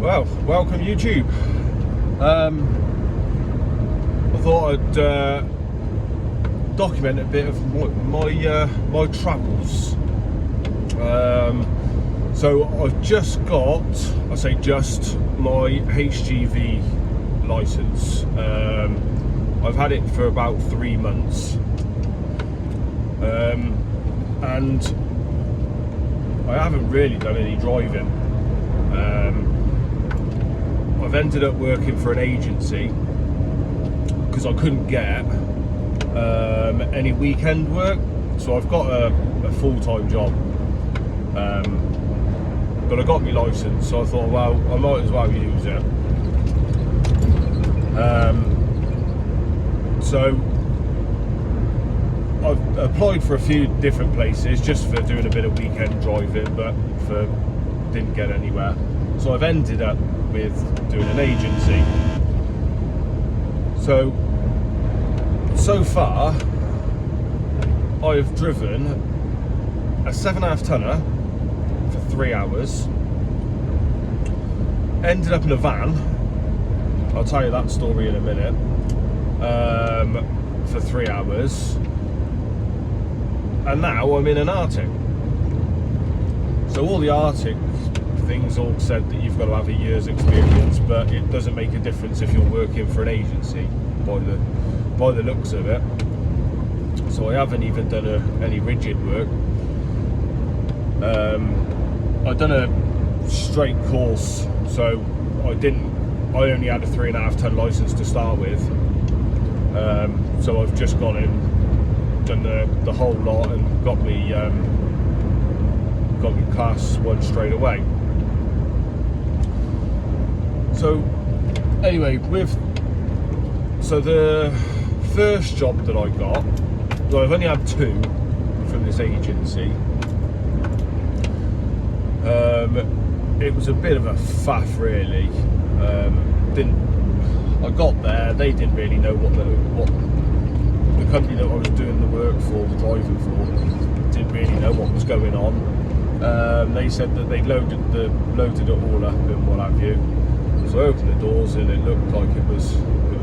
Well, welcome YouTube. I thought I'd document a bit of my travels. So I've just got, I say just, my HGV license. I've had it for about 3 months, and I haven't really done any driving. I've ended up working for an agency because I couldn't get any weekend work, so I've got a full-time job, but I got my license, so I thought, well, I might as well use it. So I've applied for a few different places just for doing a bit of weekend driving, but didn't get anywhere. So I've ended up with doing an agency. So far I've driven a 7.5 tonner for 3 hours, ended up in a van, I'll tell you that story in a minute, for 3 hours, and now I'm in an Arctic. So all the Arctic things all said that you've got to have a year's experience, but it doesn't make a difference if you're working for an agency by the looks of it. So I haven't even done any rigid work. I've done a straight course, so I only had a 3.5 ton license to start with. So I've just gone in, done the whole lot, and got me class 1 straight away. So anyway, so the first job that I got, well, I've only had 2 from this agency. It was a bit of a faff, really. I got there, they didn't really know what the company that I was doing the work for, the driving for, didn't really know what was going on. They said that they loaded it all up and what have you. So I opened the doors and it looked like it was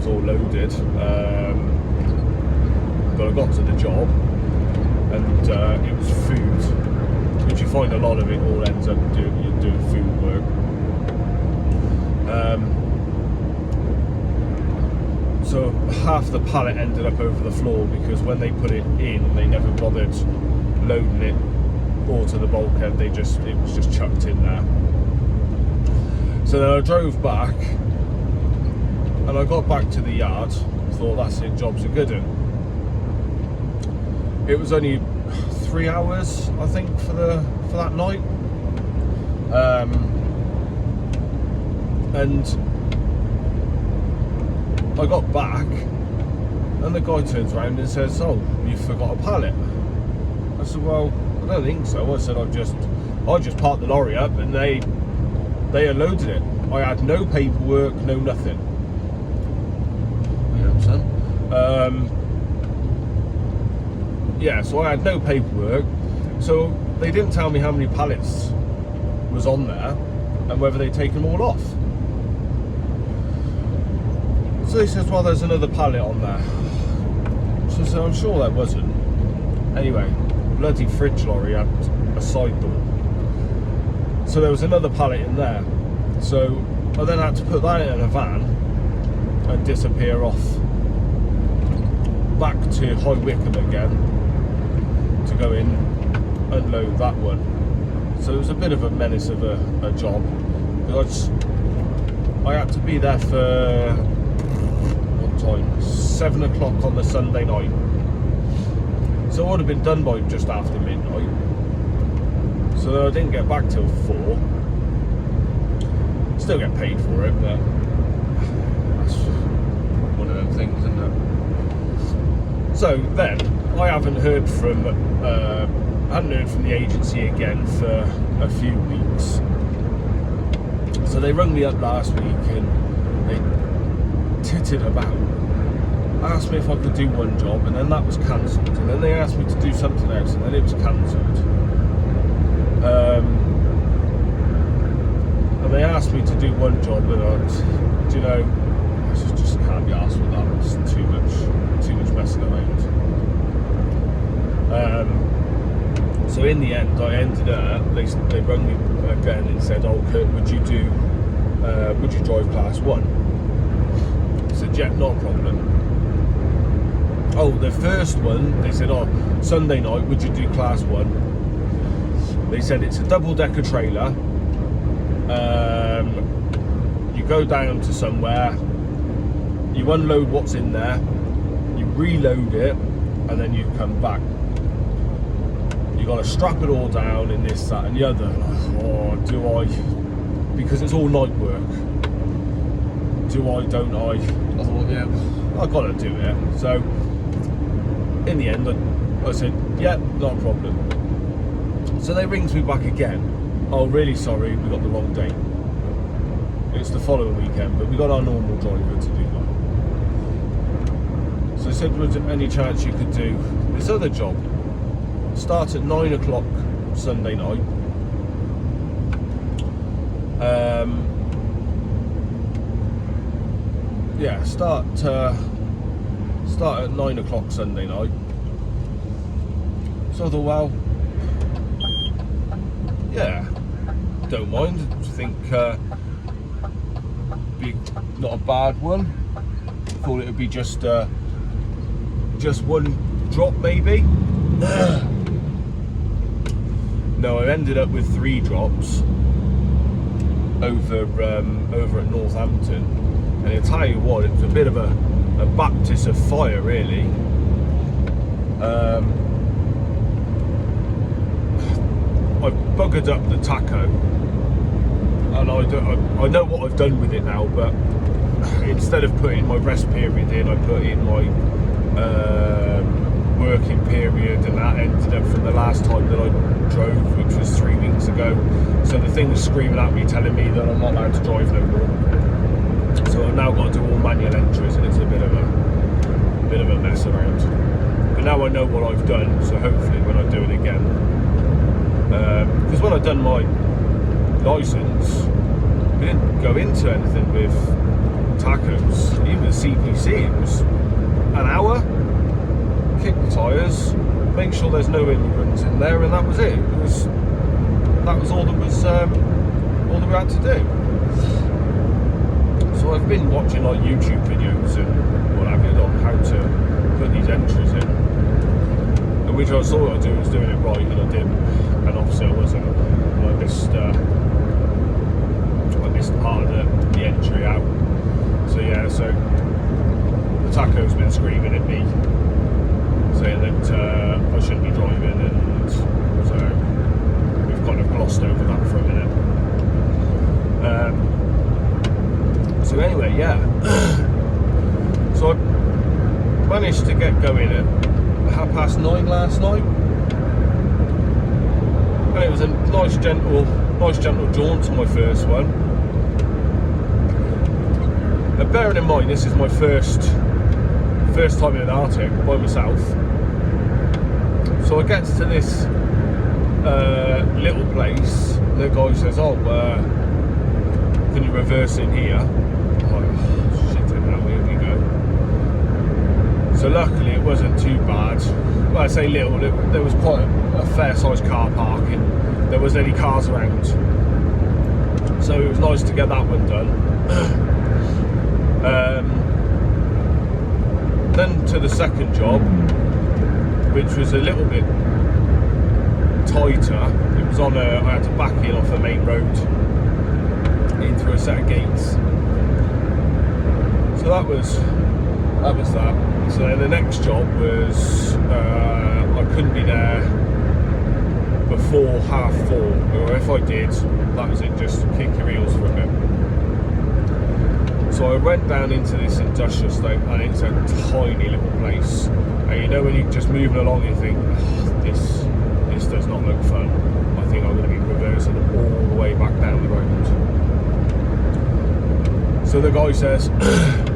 all loaded. But I got to the job and it was food, which you find a lot of it all ends up doing food work. So half the pallet ended up over the floor because when they put it in, they never bothered loading it all to the bulkhead. It was just chucked in there. So then I drove back, and I got back to the yard. Thought, that's it, job's a good one. It was only 3 hours, I think, for that night, and I got back, and the guy turns around and says, "Oh, you forgot a pallet." I said, "Well, I don't think so." I said, I just parked the lorry up and they unloaded it. I had no paperwork, no nothing. You understand? Yeah, so I had no paperwork. So they didn't tell me how many pallets was on there and whether they'd taken them all off. So he says, "Well, there's another pallet on there." So I said, "I'm sure there wasn't." Anyway, bloody fridge lorry had a side door, so there was another pallet in there. So I then had to put that in a van and disappear off back to High Wycombe again to go in, unload that one. So it was a bit of a menace of a job, because I had to be there for, what time? 7 o'clock on the Sunday night. So I would have been done by just after midnight. So I didn't get back till 4. Still get paid for it, but that's one of them things, isn't it? So then I hadn't heard from the agency again for a few weeks. So they rung me up last week and they tittered about. Asked me if I could do one job, and then that was cancelled, and then they asked me to do something else, and then it was cancelled. And they asked asked me to do one job, and do you know, I just can't be asked with that. It's too much messing around. So in the end, I ended up. They rang me again and said, "Oh, Kurt, would you drive class 1?" I said, "Yeah, not a problem." Oh, the first one, they said, "Oh, Sunday night, would you do class 1?" They said it's a double-decker trailer. You go down to somewhere, you unload what's in there, you reload it, and then you come back. You got to strap it all down in this, that, and the other. Oh, do I? Because it's all night work. Do I? Don't I? I thought, yeah, I got to do it. So in the end, I said, yeah, not a problem. So they rings me back again. Oh, really sorry, we got the wrong date. It's the following weekend, but we got our normal driver to do that. So I said, was there any chance you could do this other job? Start at 9 o'clock Sunday night. Yeah, start at 9 o'clock Sunday night. So I thought, well, yeah, don't mind. I think be not a bad one. Thought it would be just one drop maybe. No, I ended up with 3 drops over at Northampton, and I tell you what, it was a bit of a baptism of fire, really. I buggered up the tacho, and I know what I've done with it now, but instead of putting my rest period in, I put in my working period, and that ended up from the last time that I drove, which was 3 weeks ago. So the thing was screaming at me, telling me that I'm not allowed to drive no more. So I've now got to do all manual entries, and it's a bit of a mess around. But now I know what I've done, so hopefully when I do it again, because when I done my license, we didn't go into anything with tachos. Even the CPC, it was an hour, kick the tyres, make sure there's no immigrants in there, and that was it. That was all that was all that we had to do. So I've been watching like YouTube videos and what have you on how to put these entries in, and which I thought I was doing it right, and I didn't, and obviously I wasn't. And I missed part of the entry out. So yeah, so the tacho's been screaming at me, saying that I shouldn't be driving, and so we've kind of glossed over that for a minute. So anyway, yeah. So I managed to get going at 9:30 last night, and it was a nice gentle jaunt to my first one. And bearing in mind, this is my first time in an Arctic by myself. So I get to this little place. The guy says, "Oh, can you reverse in here?" I'm like, oh, shit, now here we go. So luckily it wasn't too bad. Well, I say little. There was quite a fair-sized car park, and there wasn't any cars around. So it was nice to get that one done. Then to the second job, which was a little bit tighter. It was on I had to back in off a main road in through a set of gates. So that was that. So then the next job was I couldn't be there before 4:30, or if I did, that was it, just kick your heels for a bit. So I went down into this industrial estate, and it's a tiny little place. And you know when you're just moving along, you think, oh, this does not look fun. I think I'm going to be reversing all the way back down the road. So the guy says,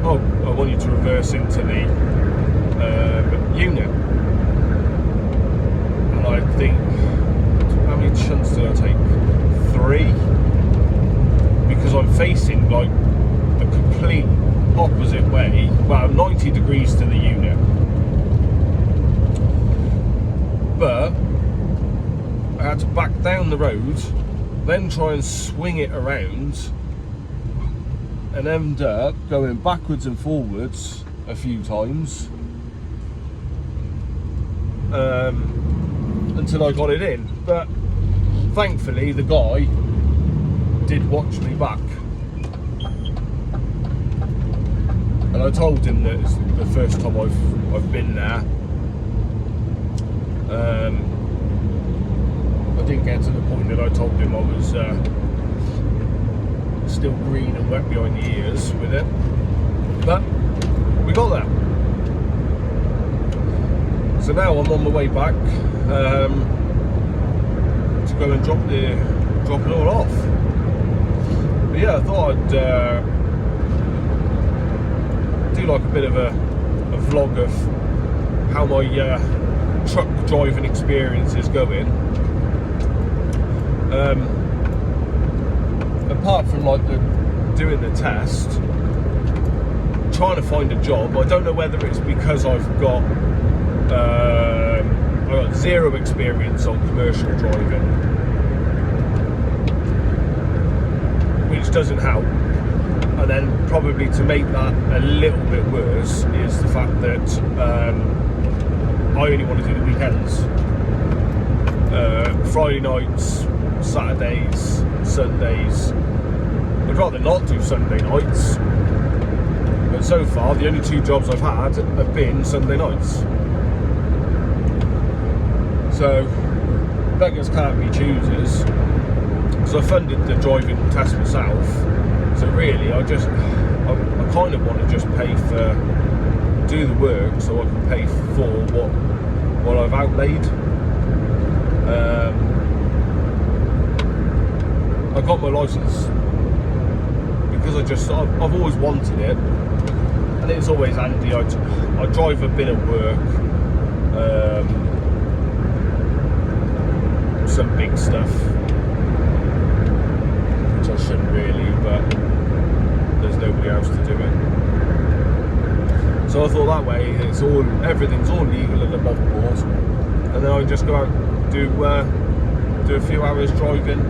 "Oh, I want you to reverse into the unit." And I think, how many shunts did I take? 3. Because I'm road, then try and swing it around, and end up going backwards and forwards a few times until I got it in. But thankfully the guy did watch me back, and I told him that it's the first time I've been there. I didn't get to the point that I told him I was still green and wet behind the ears with it, but we got there. So now I'm on my way back to go and drop it all off. But yeah, I thought I'd do like a bit of a vlog of how my truck driving experience is going. Apart from like doing the test, trying to find a job. I don't know whether it's because I've got zero experience on commercial driving, which doesn't help. And then probably to make that a little bit worse is the fact that I only want to do the weekends. Friday nights, Saturdays, Sundays. I'd rather not do Sunday nights, but so far the only 2 jobs I've had have been Sunday nights. So beggars can't be choosers, because I funded the driving test myself. So really I kind of want to just pay for, do the work so I can pay for what I've outlaid. I got my licence because I've always wanted it, and it's always handy. I drive a bit at work, some big stuff, which I shouldn't really, but there's nobody else to do it. So I thought that way everything's all legal and above board, and then I just go out and do a few hours driving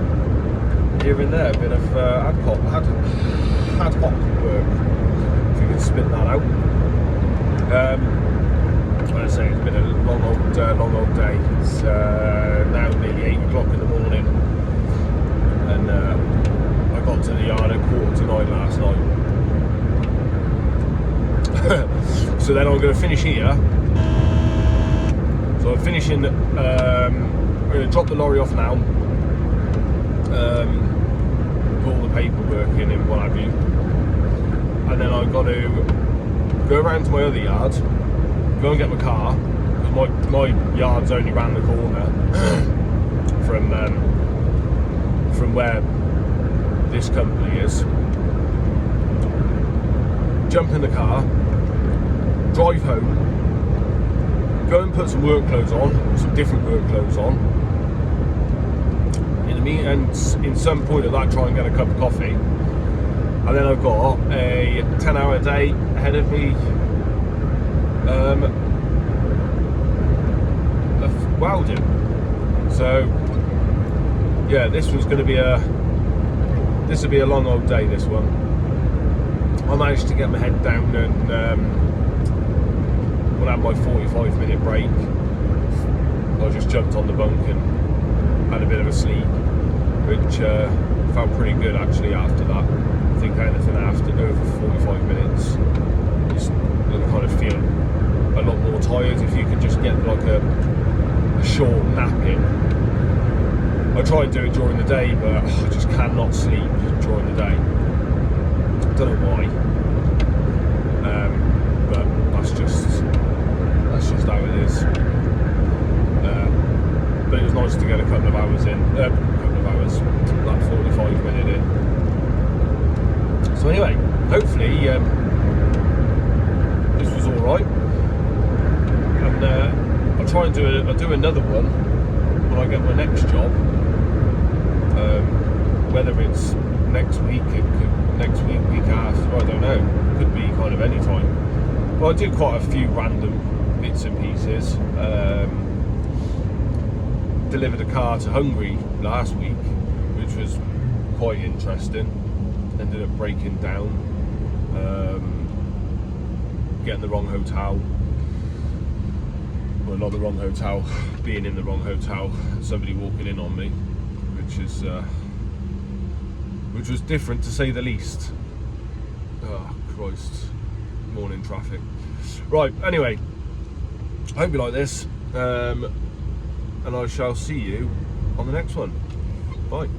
here and there, a bit of ad hoc work, if you can spit that out. Like I say, it's been a long old day. It's now nearly 8 o'clock in the morning, and I got to the yard at 8:45 last night. So then I'm going to finish here. So I'm finishing. I'm going to drop the lorry off now. Put all the paperwork in and what have you, and then I've got to go around to my other yard, go and get my car, because my yard's only round the corner from where this company is. Jump in the car, drive home, go and put some work clothes on, some different work clothes on. And in some point of that, try and get a cup of coffee, and then I've got a 10-hour day ahead of me of welding. So yeah, this will be a long old day, this one. I managed to get my head down and when I had my 45-minute break, I just jumped on the bunk and had a bit of a sleep, which felt pretty good actually after that. I think anything after over 45 minutes, you kind of feel a lot more tired if you can just get like a short nap in. I try and do it during the day, but I just cannot sleep during the day. I don't know why, but that's just how it is. But it was nice to get a couple of hours in. That 45-minute in. So anyway, hopefully this was all right, and I'll try and do another one when I get my next job. Whether it's next week, week after, I don't know. It could be kind of any time. But I do quite a few random bits and pieces. delivered a car to Hungary last week, which was quite interesting. Ended up breaking down, getting the wrong hotel. Well, not the wrong hotel, being in the wrong hotel, and somebody walking in on me, which was different to say the least. Oh Christ, morning traffic. Right, anyway, I hope you like this, and I shall see you on the next one. Bye.